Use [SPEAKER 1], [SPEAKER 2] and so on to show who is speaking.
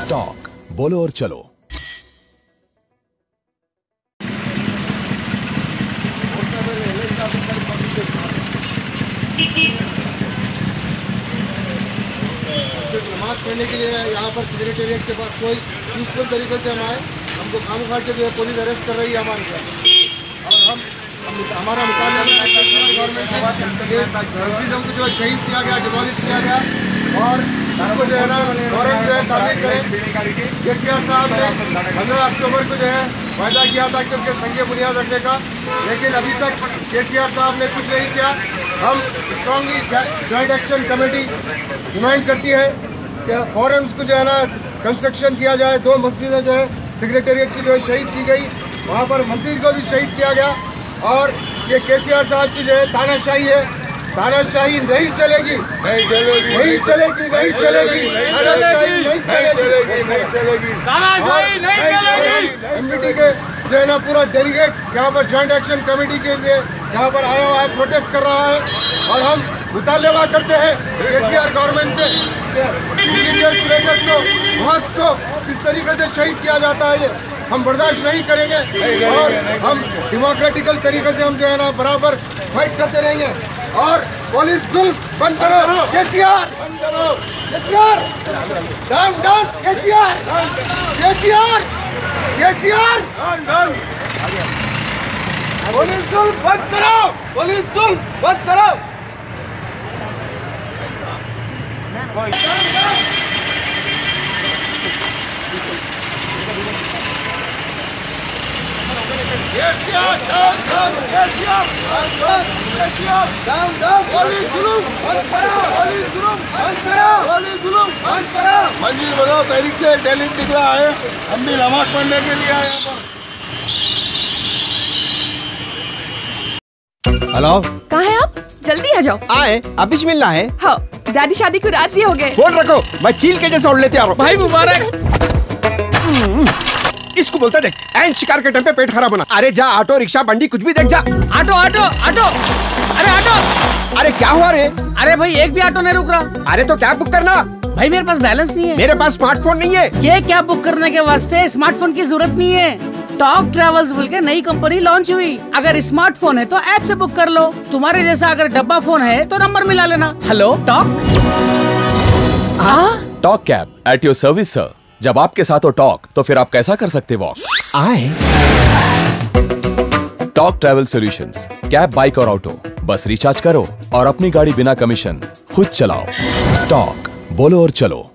[SPEAKER 1] Talk बोलो और चलो।
[SPEAKER 2] नमाज पढ़ने के लिए यहाँ पर सेक्रेटेरिएट के पास कोई पीसफुल तरीके से हम आए, हमको खामखा के जो है पुलिस अरेस्ट कर रही है हमारे साथ। और हमारा मुकाबला गवर्नमेंट से मस्जिद हमको जो है शहीद किया गया, डिमोलिश किया गया और उसको जो है ना फौरन जो है तामीर करें। केसीआर साहब ने 15 अक्टूबर को जो है वायदा किया था कि उसके संगे बुनियाद रखने का, लेकिन अभी तक केसीआर साहब ने कुछ नहीं किया। हम strongly joint action committee demand करती है कि फौरन उसको जो है ना कंस्ट्रक्शन किया जाए। 2 मस्जिदें जो है सेक्रेटेरिएट की जो है शहीद की गई, वहाँ पर मंदिर को भी शहीद किया गया। और ये केसीआर साहब की जो है तानाशाही है, तानाशाही नहीं चलेगी, नहीं चलेगी, नहीं चलेगी, नहीं चलेगी, तानाशाही नहीं चलेगी, नहीं चलेगी, तानाशाही नहीं चलेगी। एमपीटी के जो है ना पूरा डेलीगेट यहाँ पर जॉइंट एक्शन कमेटी के लिए यहाँ पर आया हुआ है, प्रोटेस्ट कर रहा है। और हम मुतालबा करते हैं केसीआर गवर्नमेंट से रिलीजियस प्लेसेस को, मॉस्क को इस तरीके से शहीद किया जाता है, ये हम बर्दाश्त नहीं करेंगे। और हम डेमोक्रेटिकल तरीके से हम जो है ना बराबर फाइट करते रहेंगे। और पुलिस जुल्म बंद करो, केसीआर बंद करो, KCR down down, KCR KCR KCR police जुल्म बंद करो, पुलिस जुल्म बंद करो। KCR down down, KCR down, KCR down down, police जुल्म बंद करो, पुलिस जुल्म बंद करो, पुलिस जुल्म बंद करो। मंजिल बचाओ तहरीक से डेली निकला है, हम भी नमाज पढ़ने के लिए आए हैं।
[SPEAKER 3] हेलो,
[SPEAKER 4] कहाँ हैं आप? जल्दी आ जाओ।
[SPEAKER 3] आए, अभी मिलना है।
[SPEAKER 4] हाँ, डैडी शादी को राजी हो गए।
[SPEAKER 3] फोन रखो, मैं चील के जैसा उड़ लेते आ रहा हूँ।
[SPEAKER 4] भाई मुबारक।
[SPEAKER 3] इसको बोलता देख, एंड शिकार के टाइम पे पेट खराब होना। अरे जा, ऑटो रिक्शा बंडी कुछ भी देख जा।
[SPEAKER 5] ऑटो ऑटो ऑटो, अरे ऑटो।
[SPEAKER 3] अरे क्या हुआ रे?
[SPEAKER 5] अरे भाई एक भी ऑटो नहीं रुक रहा।
[SPEAKER 3] अरे तो कैब बुक करना।
[SPEAKER 5] भाई मेरे पास बैलेंस नहीं है।
[SPEAKER 3] मेरे पास स्मार्टफोन नहीं है।
[SPEAKER 5] ये कैब बुक करने के वास्ते स्मार्टफोन की जरूरत नहीं है। टॉक ट्रेवल्स बोल के नई कंपनी लॉन्च हुई। अगर स्मार्टफोन है तो ऐप से बुक कर लो। तुम्हारे जैसा अगर डब्बा फोन है तो नंबर मिला लेना। Hello talk.
[SPEAKER 1] Talk cab at your service sir. जब आपके साथ हो टॉक तो फिर आप कैसा कर सकते वॉक।
[SPEAKER 3] आए
[SPEAKER 1] talk travel solutions, cab, bike और ऑटो, बस रिचार्ज करो और अपनी गाड़ी बिना कमीशन खुद चलाओ। टॉक बोलो और चलो।